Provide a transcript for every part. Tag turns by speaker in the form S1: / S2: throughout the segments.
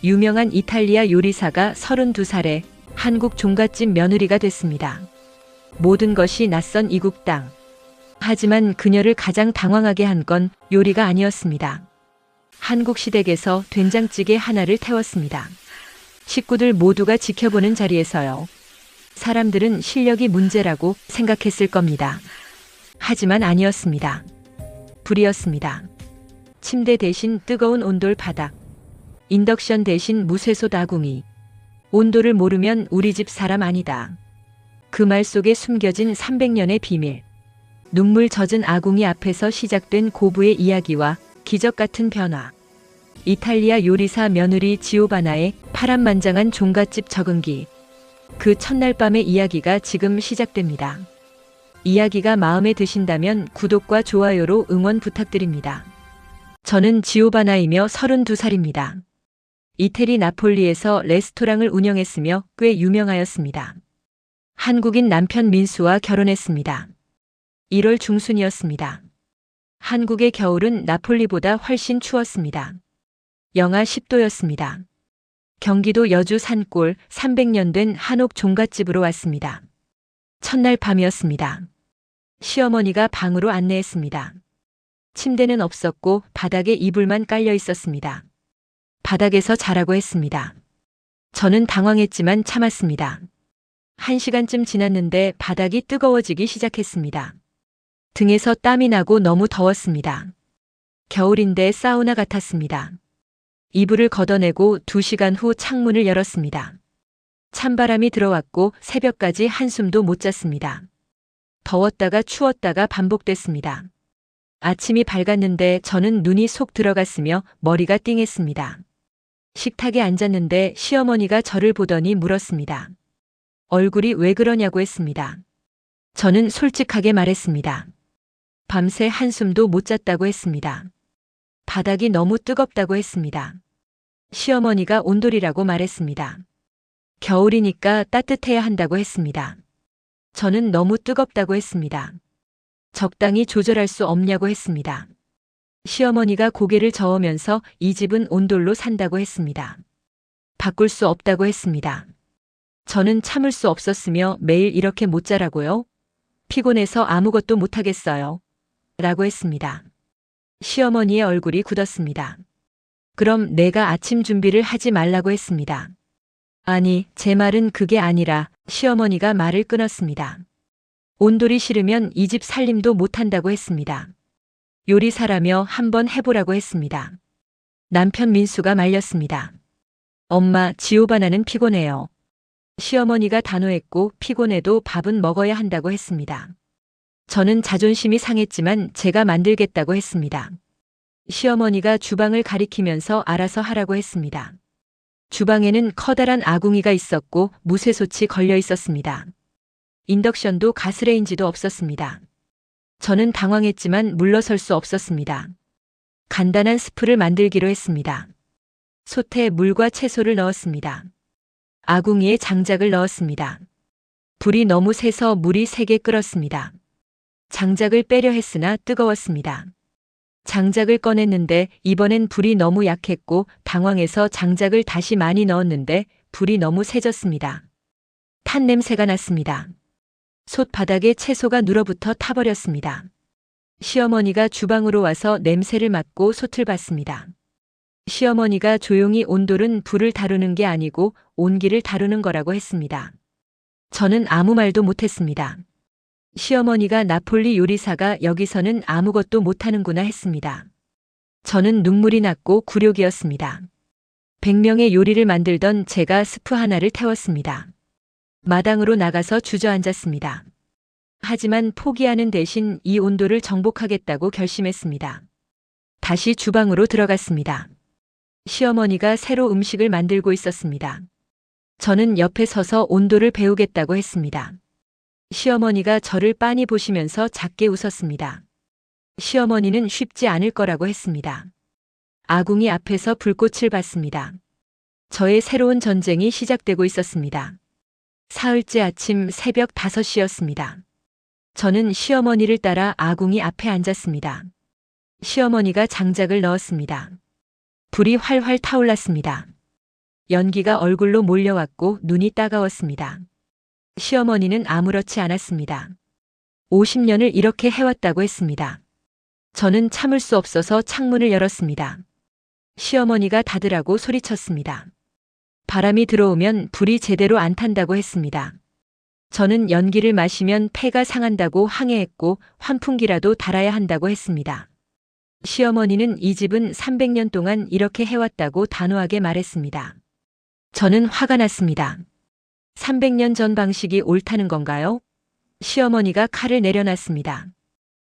S1: 유명한 이탈리아 요리사가 32살에 한국 종갓집 며느리가 됐습니다. 모든 것이 낯선 이국 땅. 하지만 그녀를 가장 당황하게 한 건 요리가 아니었습니다. 한국 시댁에서 된장찌개 하나를 태웠습니다. 식구들 모두가 지켜보는 자리에서요. 사람들은 실력이 문제라고 생각했을 겁니다. 하지만 아니었습니다. 불이었습니다. 침대 대신 뜨거운 온돌 바닥. 인덕션 대신 무쇠솥 아궁이. 온도를 모르면 우리 집 사람 아니다. 그 말 속에 숨겨진 300년의 비밀. 눈물 젖은 아궁이 앞에서 시작된 고부의 이야기와 기적 같은 변화. 이탈리아 요리사 며느리 지오바나의 파란만장한 종갓집 적응기. 그 첫날 밤의 이야기가 지금 시작됩니다. 이야기가 마음에 드신다면 구독과 좋아요로 응원 부탁드립니다. 저는 지오바나이며 32살입니다. 이태리 나폴리에서 레스토랑을 운영했으며 꽤 유명하였습니다. 한국인 남편 민수와 결혼했습니다. 1월 중순이었습니다. 한국의 겨울은 나폴리보다 훨씬 추웠습니다. 영하 10도였습니다. 경기도 여주 산골 300년 된 한옥 종갓집으로 왔습니다. 첫날 밤이었습니다. 시어머니가 방으로 안내했습니다. 침대는 없었고 바닥에 이불만 깔려 있었습니다. 바닥에서 자라고 했습니다. 저는 당황했지만 참았습니다. 1시간쯤 지났는데 바닥이 뜨거워지기 시작했습니다. 등에서 땀이 나고 너무 더웠습니다. 겨울인데 사우나 같았습니다. 이불을 걷어내고 2시간 후 창문을 열었습니다. 찬바람이 들어왔고 새벽까지 한숨도 못 잤습니다. 더웠다가 추웠다가 반복됐습니다. 아침이 밝았는데 저는 눈이 속 들어갔으며 머리가 띵했습니다. 식탁에 앉았는데 시어머니가 저를 보더니 물었습니다. 얼굴이 왜 그러냐고 했습니다. 저는 솔직하게 말했습니다. 밤새 한숨도 못 잤다고 했습니다. 바닥이 너무 뜨겁다고 했습니다. 시어머니가 온돌이라고 말했습니다. 겨울이니까 따뜻해야 한다고 했습니다. 저는 너무 뜨겁다고 했습니다. 적당히 조절할 수 없냐고 했습니다. 시어머니가 고개를 저으면서 이 집은 온돌로 산다고 했습니다. 바꿀 수 없다고 했습니다. 저는 참을 수 없었으며 매일 이렇게 못 자라고요? 피곤해서 아무것도 못하겠어요. 라고 했습니다. 시어머니의 얼굴이 굳었습니다. 그럼 내가 아침 준비를 하지 말라고 했습니다. 아니, 제 말은 그게 아니라 시어머니가 말을 끊었습니다. 온돌이 싫으면 이 집 살림도 못한다고 했습니다. 요리사라며 한번 해보라고 했습니다. 남편 민수가 말렸습니다. 엄마, 지오바나는 피곤해요. 시어머니가 단호했고 피곤해도 밥은 먹어야 한다고 했습니다. 저는 자존심이 상했지만 제가 만들겠다고 했습니다. 시어머니가 주방을 가리키면서 알아서 하라고 했습니다. 주방에는 커다란 아궁이가 있었고 무쇠솥이 걸려 있었습니다. 인덕션도 가스레인지도 없었습니다. 저는 당황했지만 물러설 수 없었습니다. 간단한 스프를 만들기로 했습니다. 솥에 물과 채소를 넣었습니다. 아궁이에 장작을 넣었습니다. 불이 너무 세서 물이 세게 끓었습니다. 장작을 빼려 했으나 뜨거웠습니다. 장작을 꺼냈는데 이번엔 불이 너무 약했고 당황해서 장작을 다시 많이 넣었는데 불이 너무 세졌습니다. 탄 냄새가 났습니다. 솥 바닥에 채소가 눌어붙어 타버렸습니다. 시어머니가 주방으로 와서 냄새를 맡고 솥을 봤습니다. 시어머니가 조용히 온돌은 불을 다루는 게 아니고 온기를 다루는 거라고 했습니다. 저는 아무 말도 못했습니다. 시어머니가 나폴리 요리사가 여기서는 아무것도 못하는구나 했습니다. 저는 눈물이 났고 굴욕이었습니다. 100명의 요리를 만들던 제가 스프 하나를 태웠습니다. 마당으로 나가서 주저앉았습니다. 하지만 포기하는 대신 이 온도를 정복하겠다고 결심했습니다. 다시 주방으로 들어갔습니다. 시어머니가 새로 음식을 만들고 있었습니다. 저는 옆에 서서 온도를 배우겠다고 했습니다. 시어머니가 저를 빤히 보시면서 작게 웃었습니다. 시어머니는 쉽지 않을 거라고 했습니다. 아궁이 앞에서 불꽃을 봤습니다. 저의 새로운 전쟁이 시작되고 있었습니다. 사흘째 아침 새벽 5시였습니다. 저는 시어머니를 따라 아궁이 앞에 앉았습니다. 시어머니가 장작을 넣었습니다. 불이 활활 타올랐습니다. 연기가 얼굴로 몰려왔고 눈이 따가웠습니다. 시어머니는 아무렇지 않았습니다. 50년을 이렇게 해왔다고 했습니다. 저는 참을 수 없어서 창문을 열었습니다. 시어머니가 닫으라고 소리쳤습니다. 바람이 들어오면 불이 제대로 안 탄다고 했습니다. 저는 연기를 마시면 폐가 상한다고 항해했고 환풍기라도 달아야 한다고 했습니다. 시어머니는 이 집은 300년 동안 이렇게 해왔다고 단호하게 말했습니다. 저는 화가 났습니다. 300년 전 방식이 옳다는 건가요? 시어머니가 칼을 내려놨습니다.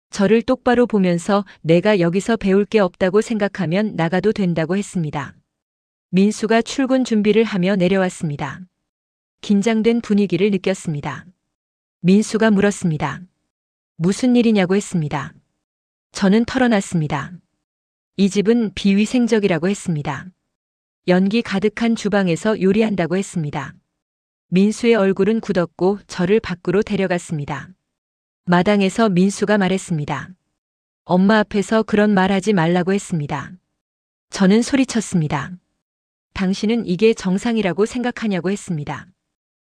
S1: 저를 똑바로 보면서 내가 여기서 배울 게 없다고 생각하면 나가도 된다고 했습니다. 민수가 출근 준비를 하며 내려왔습니다. 긴장된 분위기를 느꼈습니다. 민수가 물었습니다. 무슨 일이냐고 했습니다. 저는 털어놨습니다. 이 집은 비위생적이라고 했습니다. 연기 가득한 주방에서 요리한다고 했습니다. 민수의 얼굴은 굳었고 저를 밖으로 데려갔습니다. 마당에서 민수가 말했습니다. 엄마 앞에서 그런 말 하지 말라고 했습니다. 저는 소리쳤습니다. 당신은 이게 정상이라고 생각하냐고 했습니다.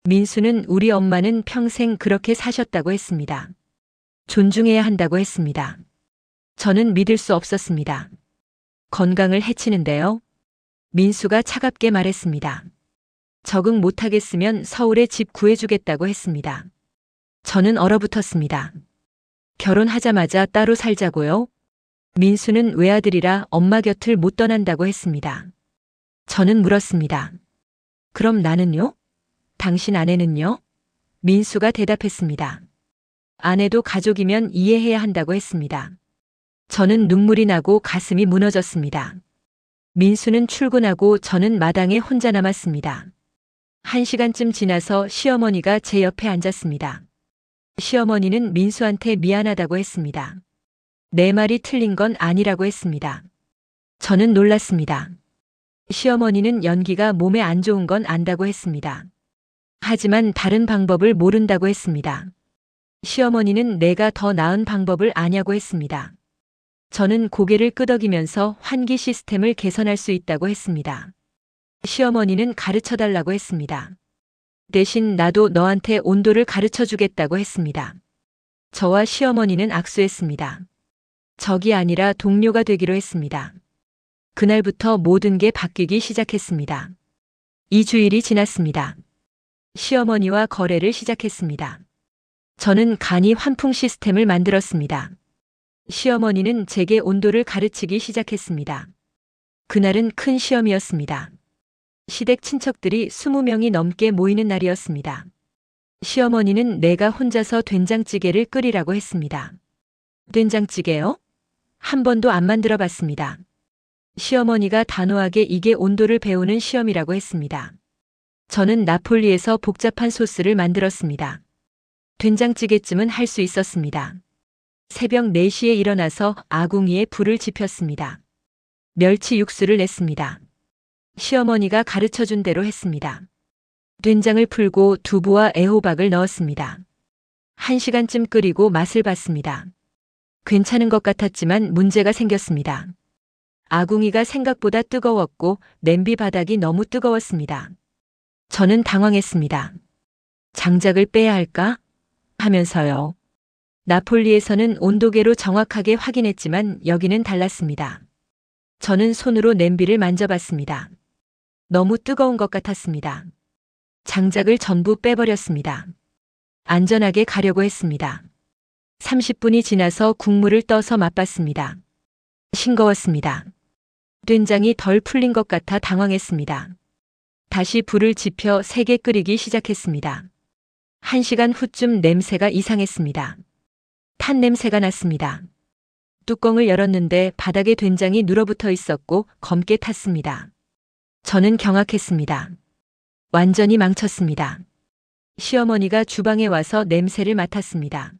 S1: 민수는 우리 엄마는 평생 그렇게 사셨다고 했습니다. 존중해야 한다고 했습니다. 저는 믿을 수 없었습니다. 건강을 해치는데요. 민수가 차갑게 말했습니다. 적응 못하겠으면 서울에 집 구해주겠다고 했습니다. 저는 얼어붙었습니다. 결혼하자마자 따로 살자고요? 민수는 외아들이라 엄마 곁을 못 떠난다고 했습니다. 저는 물었습니다. 그럼 나는요? 당신 아내는요? 민수가 대답했습니다. 아내도 가족이면 이해해야 한다고 했습니다. 저는 눈물이 나고 가슴이 무너졌습니다. 민수는 출근하고 저는 마당에 혼자 남았습니다. 1시간쯤 지나서 시어머니가 제 옆에 앉았습니다. 시어머니는 민수한테 미안하다고 했습니다. 내 말이 틀린 건 아니라고 했습니다. 저는 놀랐습니다. 시어머니는 연기가 몸에 안 좋은 건 안다고 했습니다. 하지만 다른 방법을 모른다고 했습니다. 시어머니는 내가 더 나은 방법을 아냐고 했습니다. 저는 고개를 끄덕이면서 환기 시스템을 개선할 수 있다고 했습니다. 시어머니는 가르쳐달라고 했습니다. 대신 나도 너한테 온도를 가르쳐 주겠다고 했습니다. 저와 시어머니는 악수했습니다. 적이 아니라 동료가 되기로 했습니다. 그날부터 모든 게 바뀌기 시작했습니다. 2주일이 지났습니다. 시어머니와 거래를 시작했습니다. 저는 간이 환풍 시스템을 만들었습니다. 시어머니는 제게 온도를 가르치기 시작했습니다. 그날은 큰 시험이었습니다. 시댁 친척들이 20명이 넘게 모이는 날이었습니다. 시어머니는 내가 혼자서 된장찌개를 끓이라고 했습니다. 된장찌개요? 한 번도 안 만들어 봤습니다. 시어머니가 단호하게 이게 온도를 배우는 시험이라고 했습니다. 저는 나폴리에서 복잡한 소스를 만들었습니다. 된장찌개쯤은 할 수 있었습니다. 새벽 4시에 일어나서 아궁이에 불을 지폈습니다. 멸치 육수를 냈습니다. 시어머니가 가르쳐준 대로 했습니다. 된장을 풀고 두부와 애호박을 넣었습니다. 1시간쯤 끓이고 맛을 봤습니다. 괜찮은 것 같았지만 문제가 생겼습니다. 아궁이가 생각보다 뜨거웠고 냄비 바닥이 너무 뜨거웠습니다. 저는 당황했습니다. 장작을 빼야 할까? 하면서요. 나폴리에서는 온도계로 정확하게 확인했지만 여기는 달랐습니다. 저는 손으로 냄비를 만져봤습니다. 너무 뜨거운 것 같았습니다. 장작을 전부 빼버렸습니다. 안전하게 가려고 했습니다. 30분이 지나서 국물을 떠서 맛봤습니다. 싱거웠습니다. 된장이 덜 풀린 것 같아 당황했습니다. 다시 불을 지펴 세게 끓이기 시작했습니다. 1시간 후쯤 냄새가 이상했습니다. 탄 냄새가 났습니다. 뚜껑을 열었는데 바닥에 된장이 눌어붙어 있었고 검게 탔습니다. 저는 경악했습니다. 완전히 망쳤습니다. 시어머니가 주방에 와서 냄새를 맡았습니다.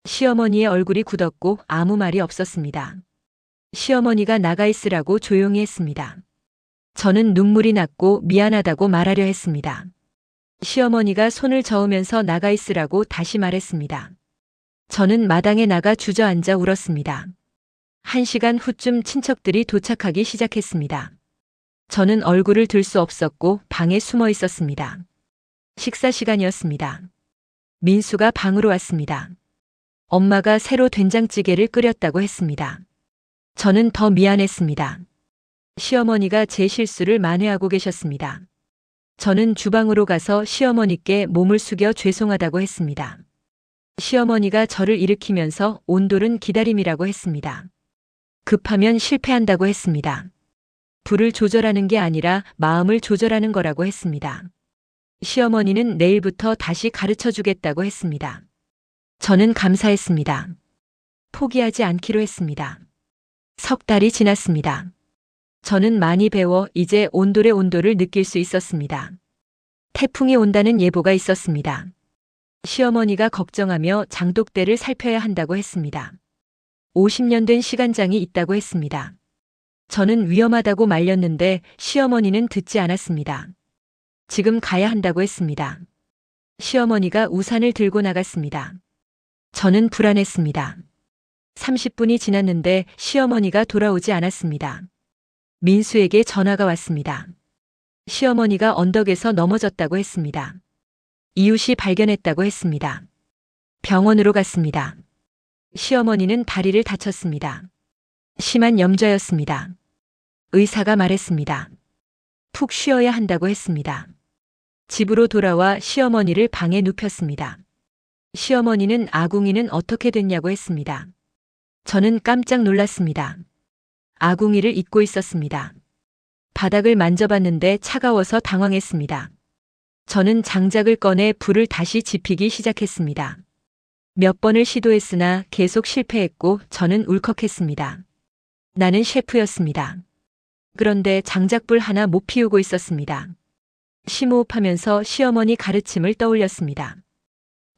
S1: 시어머니의 얼굴이 굳었고 아무 말이 없었습니다. 시어머니가 나가 있으라고 조용히 했습니다. 저는 눈물이 났고 미안하다고 말하려 했습니다. 시어머니가 손을 저으면서 나가 있으라고 다시 말했습니다. 저는 마당에 나가 주저앉아 울었습니다. 1시간 후쯤 친척들이 도착하기 시작했습니다. 저는 얼굴을 들 수 없었고 방에 숨어 있었습니다. 식사 시간이었습니다. 민수가 방으로 왔습니다. 엄마가 새로 된장찌개를 끓였다고 했습니다. 저는 더 미안했습니다. 시어머니가 제 실수를 만회하고 계셨습니다. 저는 주방으로 가서 시어머니께 몸을 숙여 죄송하다고 했습니다. 시어머니가 저를 일으키면서 온돌은 기다림이라고 했습니다. 급하면 실패한다고 했습니다. 불을 조절하는 게 아니라 마음을 조절하는 거라고 했습니다. 시어머니는 내일부터 다시 가르쳐 주겠다고 했습니다. 저는 감사했습니다. 포기하지 않기로 했습니다. 석 달이 지났습니다. 저는 많이 배워 이제 온돌의 온도를 느낄 수 있었습니다. 태풍이 온다는 예보가 있었습니다. 시어머니가 걱정하며 장독대를 살펴야 한다고 했습니다. 50년 된 시간장이 있다고 했습니다. 저는 위험하다고 말렸는데 시어머니는 듣지 않았습니다. 지금 가야 한다고 했습니다. 시어머니가 우산을 들고 나갔습니다. 저는 불안했습니다. 30분이 지났는데 시어머니가 돌아오지 않았습니다. 민수에게 전화가 왔습니다. 시어머니가 언덕에서 넘어졌다고 했습니다. 이웃이 발견했다고 했습니다. 병원으로 갔습니다. 시어머니는 다리를 다쳤습니다. 심한 염좌였습니다. 의사가 말했습니다. 푹 쉬어야 한다고 했습니다. 집으로 돌아와 시어머니를 방에 눕혔습니다. 시어머니는 아궁이는 어떻게 됐냐고 했습니다. 저는 깜짝 놀랐습니다. 아궁이를 잊고 있었습니다. 바닥을 만져봤는데 차가워서 당황했습니다. 저는 장작을 꺼내 불을 다시 지피기 시작했습니다. 몇 번을 시도했으나 계속 실패했고 저는 울컥했습니다. 나는 셰프였습니다. 그런데 장작불 하나 못 피우고 있었습니다. 심호흡하면서 시어머니 가르침을 떠올렸습니다.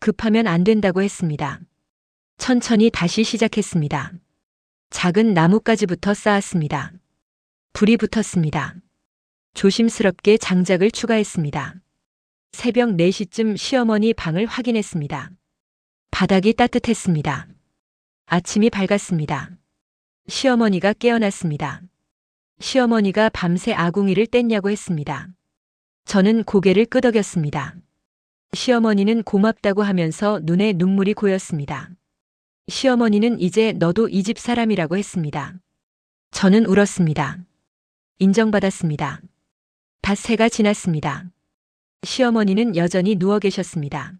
S1: 급하면 안 된다고 했습니다. 천천히 다시 시작했습니다. 작은 나뭇가지부터 쌓았습니다. 불이 붙었습니다. 조심스럽게 장작을 추가했습니다. 새벽 4시쯤 시어머니 방을 확인했습니다. 바닥이 따뜻했습니다. 아침이 밝았습니다. 시어머니가 깨어났습니다. 시어머니가 밤새 아궁이를 뗐냐고 했습니다. 저는 고개를 끄덕였습니다. 시어머니는 고맙다고 하면서 눈에 눈물이 고였습니다. 시어머니는 이제 너도 이 집 사람이라고 했습니다. 저는 울었습니다. 인정받았습니다. 닷새가 지났습니다. 시어머니는 여전히 누워 계셨습니다.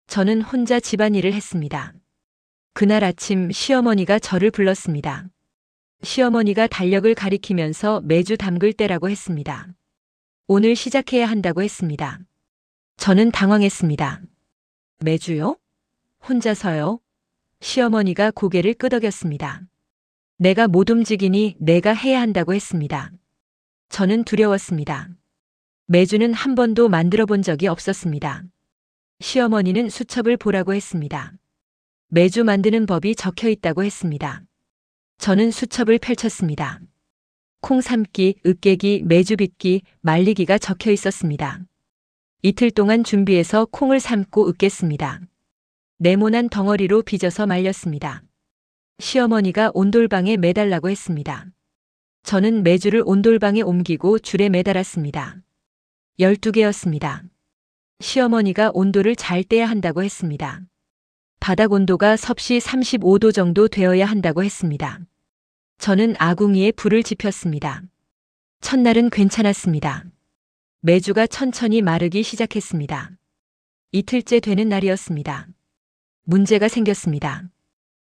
S1: 저는 혼자 집안일을 했습니다. 그날 아침 시어머니가 저를 불렀습니다. 시어머니가 달력을 가리키면서 매주 담글 때라고 했습니다. 오늘 시작해야 한다고 했습니다. 저는 당황했습니다. 매주요? 혼자서요? 시어머니가 고개를 끄덕였습니다. 내가 못 움직이니 내가 해야 한다고 했습니다. 저는 두려웠습니다. 매주는 한 번도 만들어 본 적이 없었습니다. 시어머니는 수첩을 보라고 했습니다. 매주 만드는 법이 적혀 있다고 했습니다. 저는 수첩을 펼쳤습니다. 콩 삶기, 으깨기, 매주 빚기, 말리기가 적혀 있었습니다. 이틀 동안 준비해서 콩을 삶고 으깼습니다. 네모난 덩어리로 빚어서 말렸습니다. 시어머니가 온돌방에 매달라고 했습니다. 저는 매주를 온돌방에 옮기고 줄에 매달았습니다. 12개였습니다. 시어머니가 온도를 잘 떼야 한다고 했습니다. 바닥 온도가 섭씨 35도 정도 되어야 한다고 했습니다. 저는 아궁이에 불을 지폈습니다. 첫날은 괜찮았습니다. 매주가 천천히 마르기 시작했습니다. 이틀째 되는 날이었습니다. 문제가 생겼습니다.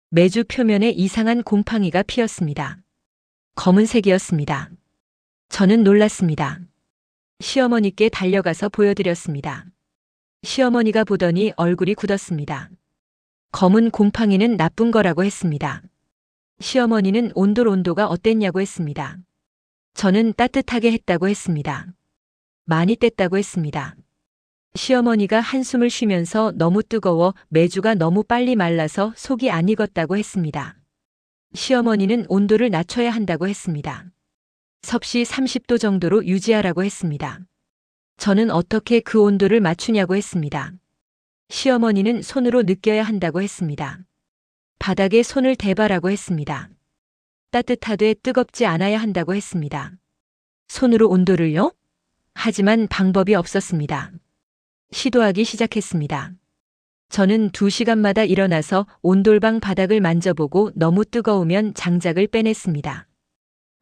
S1: 매주 표면에 이상한 곰팡이가 피었습니다. 검은색이었습니다. 저는 놀랐습니다. 시어머니께 달려가서 보여드렸습니다. 시어머니가 보더니 얼굴이 굳었습니다. 검은 곰팡이는 나쁜 거라고 했습니다. 시어머니는 온도가 어땠냐고 했습니다. 저는 따뜻하게 했다고 했습니다. 많이 뗐다고 했습니다. 시어머니가 한숨을 쉬면서 너무 뜨거워 매주가 너무 빨리 말라서 속이 안 익었다고 했습니다. 시어머니는 온도를 낮춰야 한다고 했습니다. 섭씨 30도 정도로 유지하라고 했습니다. 저는 어떻게 그 온도를 맞추냐고 했습니다. 시어머니는 손으로 느껴야 한다고 했습니다. 바닥에 손을 대바라고 했습니다. 따뜻하되 뜨겁지 않아야 한다고 했습니다. 손으로 온도를요? 하지만 방법이 없었습니다. 시도하기 시작했습니다. 저는 2시간마다 일어나서 온돌방 바닥을 만져보고 너무 뜨거우면 장작을 빼냈습니다.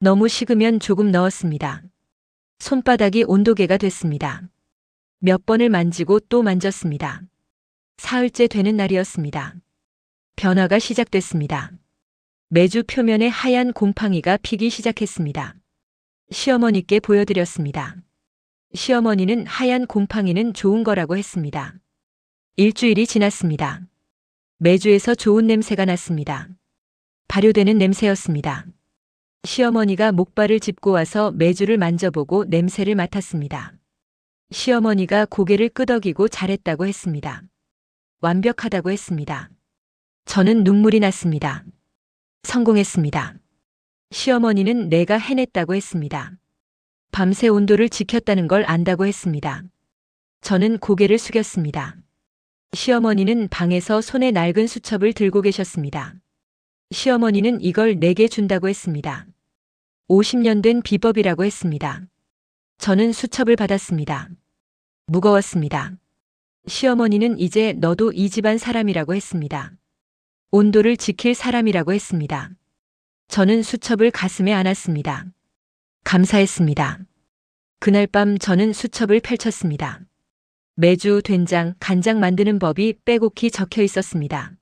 S1: 너무 식으면 조금 넣었습니다. 손바닥이 온도계가 됐습니다. 몇 번을 만지고 또 만졌습니다. 사흘째 되는 날이었습니다. 변화가 시작됐습니다. 메주 표면에 하얀 곰팡이가 피기 시작했습니다. 시어머니께 보여드렸습니다. 시어머니는 하얀 곰팡이는 좋은 거라고 했습니다. 일주일이 지났습니다. 메주에서 좋은 냄새가 났습니다. 발효되는 냄새였습니다. 시어머니가 목발을 짚고 와서 메주를 만져보고 냄새를 맡았습니다. 시어머니가 고개를 끄덕이고 잘했다고 했습니다. 완벽하다고 했습니다. 저는 눈물이 났습니다. 성공했습니다. 시어머니는 내가 해냈다고 했습니다. 밤새 온도를 지켰다는 걸 안다고 했습니다. 저는 고개를 숙였습니다. 시어머니는 방에서 손에 낡은 수첩을 들고 계셨습니다. 시어머니는 이걸 내게 준다고 했습니다. 50년 된 비법이라고 했습니다. 저는 수첩을 받았습니다. 무거웠습니다. 시어머니는 이제 너도 이 집안 사람이라고 했습니다. 온도를 지킬 사람이라고 했습니다. 저는 수첩을 가슴에 안았습니다. 감사했습니다. 그날 밤 저는 수첩을 펼쳤습니다. 메주, 된장, 간장 만드는 법이 빼곡히 적혀 있었습니다.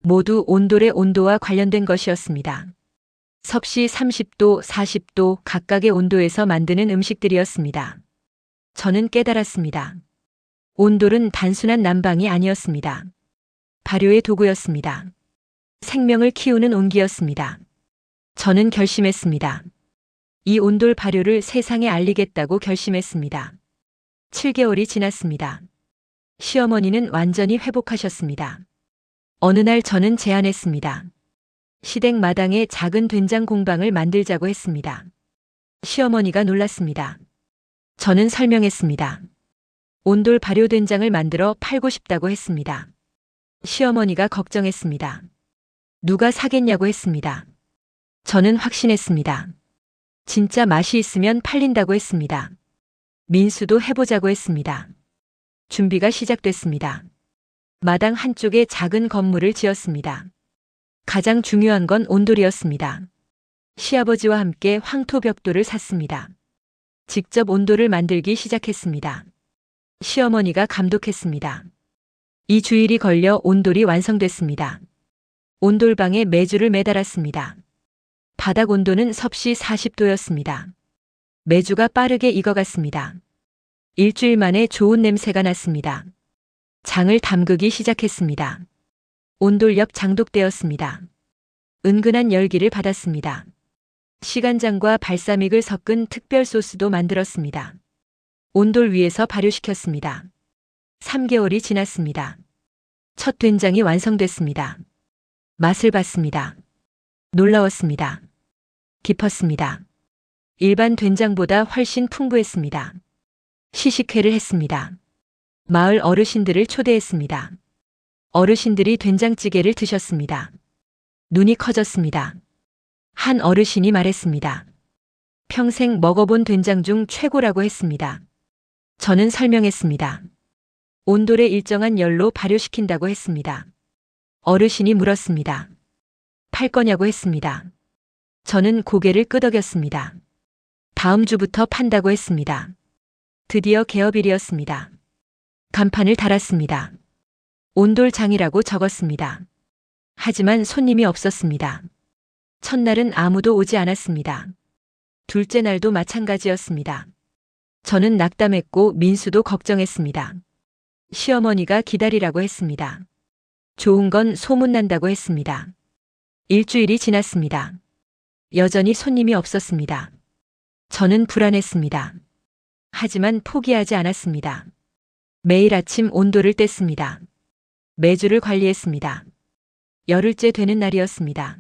S1: 모두 온돌의 온도와 관련된 것이었습니다. 섭씨 30도, 40도 각각의 온도에서 만드는 음식들이었습니다. 저는 깨달았습니다. 온돌은 단순한 난방이 아니었습니다. 발효의 도구였습니다. 생명을 키우는 온기였습니다. 저는 결심했습니다. 이 온돌 발효를 세상에 알리겠다고 결심했습니다. 7개월이 지났습니다. 시어머니는 완전히 회복하셨습니다. 어느 날 저는 제안했습니다. 시댁 마당에 작은 된장 공방을 만들자고 했습니다. 시어머니가 놀랐습니다. 저는 설명했습니다. 온돌 발효 된장을 만들어 팔고 싶다고 했습니다. 시어머니가 걱정했습니다. 누가 사겠냐고 했습니다. 저는 확신했습니다. 진짜 맛이 있으면 팔린다고 했습니다. 민수도 해보자고 했습니다. 준비가 시작됐습니다. 마당 한쪽에 작은 건물을 지었습니다. 가장 중요한 건 온돌이었습니다. 시아버지와 함께 황토벽돌을 샀습니다. 직접 온돌을 만들기 시작했습니다. 시어머니가 감독했습니다. 2주일이 걸려 온돌이 완성됐습니다. 온돌방에 메주를 매달았습니다. 바닥 온도는 섭씨 40도였습니다. 메주가 빠르게 익어갔습니다. 일주일 만에 좋은 냄새가 났습니다. 장을 담그기 시작했습니다. 온돌 옆 장독되었습니다. 은근한 열기를 받았습니다. 시간장과 발사믹을 섞은 특별 소스도 만들었습니다. 온돌 위에서 발효시켰습니다. 3개월이 지났습니다. 첫 된장이 완성됐습니다. 맛을 봤습니다. 놀라웠습니다. 깊었습니다. 일반 된장보다 훨씬 풍부했습니다. 시식회를 했습니다. 마을 어르신들을 초대했습니다. 어르신들이 된장찌개를 드셨습니다. 눈이 커졌습니다. 한 어르신이 말했습니다. 평생 먹어본 된장 중 최고라고 했습니다. 저는 설명했습니다. 온돌에 일정한 열로 발효시킨다고 했습니다. 어르신이 물었습니다. 팔 거냐고 했습니다. 저는 고개를 끄덕였습니다. 다음 주부터 판다고 했습니다. 드디어 개업일이었습니다. 간판을 달았습니다. 온돌장이라고 적었습니다. 하지만 손님이 없었습니다. 첫날은 아무도 오지 않았습니다. 둘째 날도 마찬가지였습니다. 저는 낙담했고 민수도 걱정했습니다. 시어머니가 기다리라고 했습니다. 좋은 건 소문난다고 했습니다. 일주일이 지났습니다. 여전히 손님이 없었습니다. 저는 불안했습니다. 하지만 포기하지 않았습니다. 매일 아침 온도를 뗐습니다. 메주를 관리했습니다. 열흘째 되는 날이었습니다.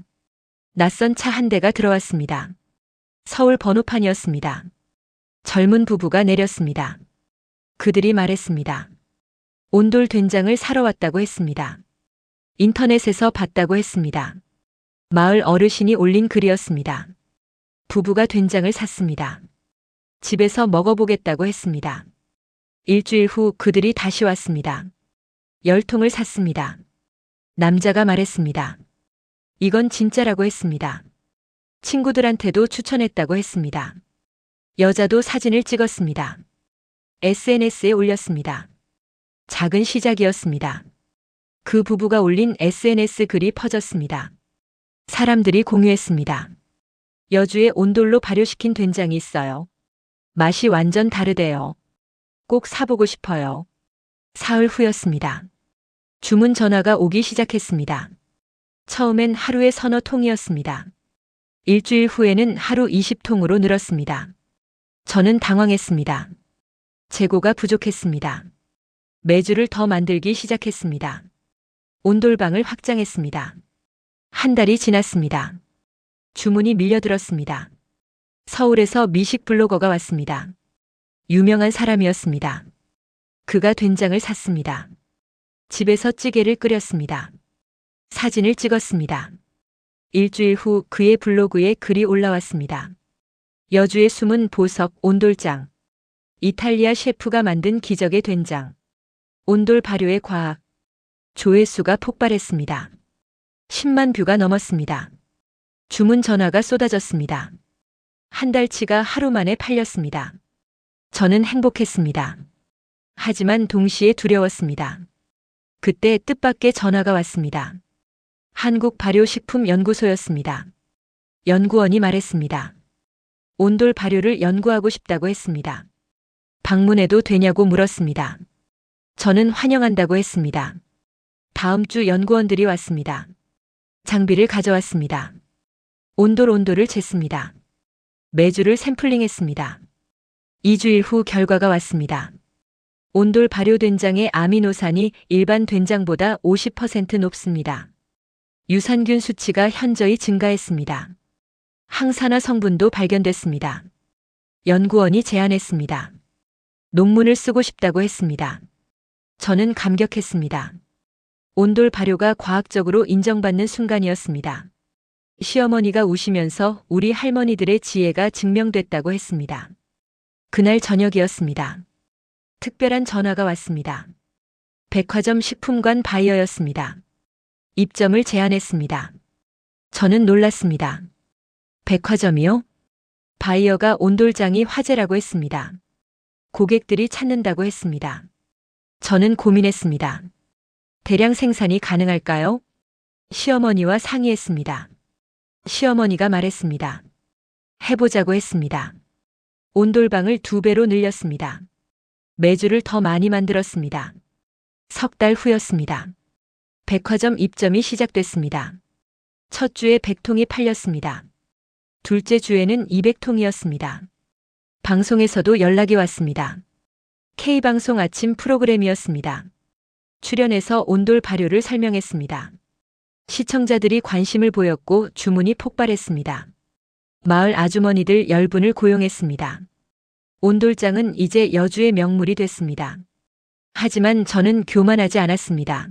S1: 낯선 차 한 대가 들어왔습니다. 서울 번호판이었습니다. 젊은 부부가 내렸습니다. 그들이 말했습니다. 온돌 된장을 사러 왔다고 했습니다. 인터넷에서 봤다고 했습니다. 마을 어르신이 올린 글이었습니다. 부부가 된장을 샀습니다. 집에서 먹어보겠다고 했습니다. 일주일 후 그들이 다시 왔습니다. 10통을 샀습니다. 남자가 말했습니다. 이건 진짜라고 했습니다. 친구들한테도 추천했다고 했습니다. 여자도 사진을 찍었습니다. SNS에 올렸습니다. 작은 시작이었습니다. 그 부부가 올린 SNS 글이 퍼졌습니다. 사람들이 공유했습니다. 여주에 온돌로 발효시킨 된장이 있어요. 맛이 완전 다르대요. 꼭 사보고 싶어요. 사흘 후였습니다. 주문 전화가 오기 시작했습니다. 처음엔 하루에 서너 통이었습니다. 일주일 후에는 하루 20통으로 늘었습니다. 저는 당황했습니다. 재고가 부족했습니다. 매주를 더 만들기 시작했습니다. 온돌방을 확장했습니다. 한 달이 지났습니다. 주문이 밀려들었습니다. 서울에서 미식 블로거가 왔습니다. 유명한 사람이었습니다. 그가 된장을 샀습니다. 집에서 찌개를 끓였습니다. 사진을 찍었습니다. 일주일 후 그의 블로그에 글이 올라왔습니다. 여주의 숨은 보석 온돌장. 이탈리아 셰프가 만든 기적의 된장. 온돌 발효의 과학. 조회수가 폭발했습니다. 10만 뷰가 넘었습니다. 주문 전화가 쏟아졌습니다. 한 달치가 하루 만에 팔렸습니다. 저는 행복했습니다. 하지만 동시에 두려웠습니다. 그때 뜻밖의 전화가 왔습니다. 한국발효식품연구소였습니다. 연구원이 말했습니다. 온돌 발효를 연구하고 싶다고 했습니다. 방문해도 되냐고 물었습니다. 저는 환영한다고 했습니다. 다음 주 연구원들이 왔습니다. 장비를 가져왔습니다. 온도를 쟀습니다. 매주를 샘플링했습니다. 2주일 후 결과가 왔습니다. 온돌 발효 된장의 아미노산이 일반 된장보다 50% 높습니다. 유산균 수치가 현저히 증가했습니다. 항산화 성분도 발견됐습니다. 연구원이 제안했습니다. 논문을 쓰고 싶다고 했습니다. 저는 감격했습니다. 온돌 발효가 과학적으로 인정받는 순간이었습니다. 시어머니가 우시면서 우리 할머니들의 지혜가 증명됐다고 했습니다. 그날 저녁이었습니다. 특별한 전화가 왔습니다. 백화점 식품관 바이어였습니다. 입점을 제안했습니다. 저는 놀랐습니다. 백화점이요? 바이어가 온돌장이 화제라고 했습니다. 고객들이 찾는다고 했습니다. 저는 고민했습니다. 대량 생산이 가능할까요? 시어머니와 상의했습니다. 시어머니가 말했습니다. 해보자고 했습니다. 온돌방을 2배로 늘렸습니다. 매주를 더 많이 만들었습니다. 석 달 후였습니다. 백화점 입점이 시작됐습니다. 첫 주에 100통이 팔렸습니다. 둘째 주에는 200통이었습니다. 방송에서도 연락이 왔습니다. K방송 아침 프로그램이었습니다. 출연해서 온돌 발효를 설명했습니다. 시청자들이 관심을 보였고 주문이 폭발했습니다. 마을 아주머니들 10분을 고용했습니다. 온돌장은 이제 여주의 명물이 됐습니다. 하지만 저는 교만하지 않았습니다.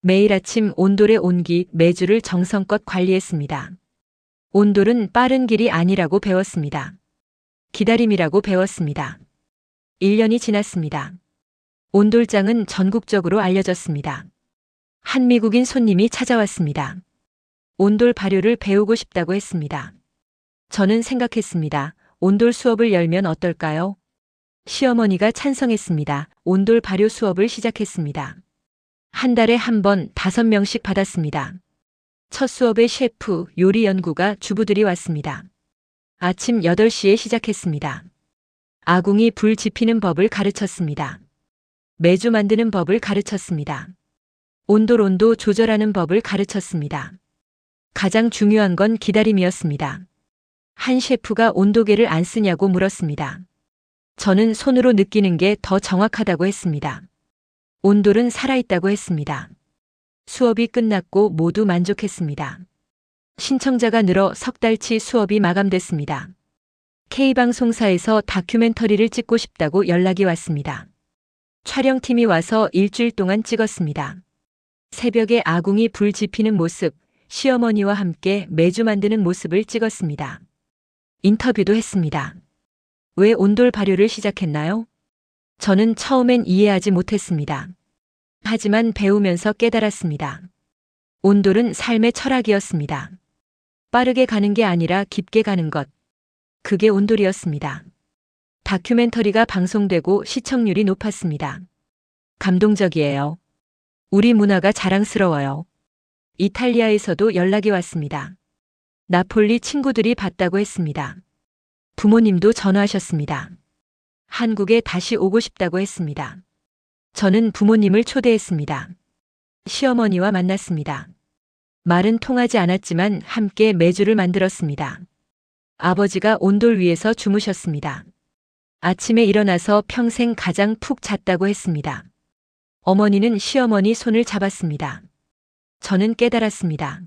S1: 매일 아침 온돌의 온기 매주를 정성껏 관리했습니다. 온돌은 빠른 길이 아니라고 배웠습니다. 기다림이라고 배웠습니다. 1년이 지났습니다. 온돌장은 전국적으로 알려졌습니다. 한 미국인 손님이 찾아왔습니다. 온돌 발효를 배우고 싶다고 했습니다. 저는 생각했습니다. 온돌 수업을 열면 어떨까요? 시어머니가 찬성했습니다. 온돌 발효 수업을 시작했습니다. 한 달에 한 번 5명씩 받았습니다. 첫 수업에 셰프, 요리 연구가 주부들이 왔습니다. 아침 8시에 시작했습니다. 아궁이 불 지피는 법을 가르쳤습니다. 매주 만드는 법을 가르쳤습니다. 온도 조절하는 법을 가르쳤습니다. 가장 중요한 건 기다림이었습니다. 한 셰프가 온도계를 안 쓰냐고 물었습니다. 저는 손으로 느끼는 게 더 정확하다고 했습니다. 온돌은 살아있다고 했습니다. 수업이 끝났고 모두 만족했습니다. 신청자가 늘어 석 달치 수업이 마감됐습니다. K방송사에서 다큐멘터리를 찍고 싶다고 연락이 왔습니다. 촬영팀이 와서 일주일 동안 찍었습니다. 새벽에 아궁이 불 지피는 모습, 시어머니와 함께 매주 만드는 모습을 찍었습니다. 인터뷰도 했습니다. 왜 온돌 발효를 시작했나요? 저는 처음엔 이해하지 못했습니다. 하지만 배우면서 깨달았습니다. 온돌은 삶의 철학이었습니다. 빠르게 가는 게 아니라 깊게 가는 것. 그게 온돌이었습니다. 다큐멘터리가 방송되고 시청률이 높았습니다. 감동적이에요. 우리 문화가 자랑스러워요. 이탈리아에서도 연락이 왔습니다. 나폴리 친구들이 봤다고 했습니다. 부모님도 전화하셨습니다. 한국에 다시 오고 싶다고 했습니다. 저는 부모님을 초대했습니다. 시어머니와 만났습니다. 말은 통하지 않았지만 함께 메주를 만들었습니다. 아버지가 온돌 위에서 주무셨습니다. 아침에 일어나서 평생 가장 푹 잤다고 했습니다. 어머니는 시어머니 손을 잡았습니다. 저는 깨달았습니다.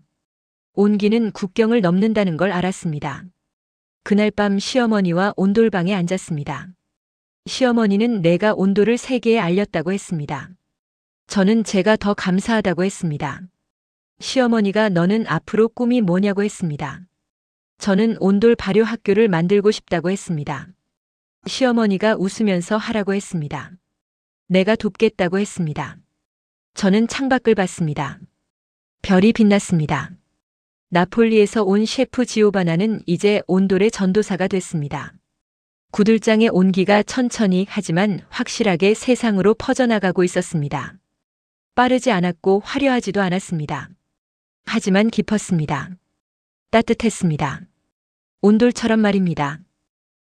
S1: 온기는 국경을 넘는다는 걸 알았습니다. 그날 밤 시어머니와 온돌방에 앉았습니다. 시어머니는 내가 온돌을 세계에 알렸다고 했습니다. 저는 제가 더 감사하다고 했습니다. 시어머니가 너는 앞으로 꿈이 뭐냐고 했습니다. 저는 온돌 발효 학교를 만들고 싶다고 했습니다. 시어머니가 웃으면서 하라고 했습니다. 내가 돕겠다고 했습니다. 저는 창밖을 봤습니다. 별이 빛났습니다. 나폴리에서 온 셰프 지오바나는 이제 온돌의 전도사가 됐습니다. 구들장의 온기가 천천히 하지만 확실하게 세상으로 퍼져나가고 있었습니다. 빠르지 않았고 화려하지도 않았습니다. 하지만 깊었습니다. 따뜻했습니다. 온돌처럼 말입니다.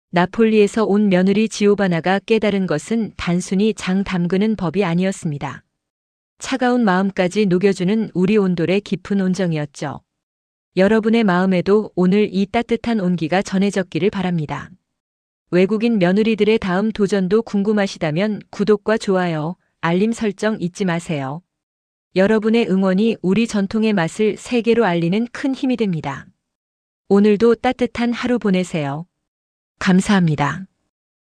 S1: 나폴리에서 온 며느리 지오바나가 깨달은 것은 단순히 장 담그는 법이 아니었습니다. 차가운 마음까지 녹여주는 우리 온돌의 깊은 온정이었죠. 여러분의 마음에도 오늘 이 따뜻한 온기가 전해졌기를 바랍니다. 외국인 며느리들의 다음 도전도 궁금하시다면 구독과 좋아요, 알림 설정 잊지 마세요. 여러분의 응원이 우리 전통의 맛을 세계로 알리는 큰 힘이 됩니다. 오늘도 따뜻한 하루 보내세요. 감사합니다.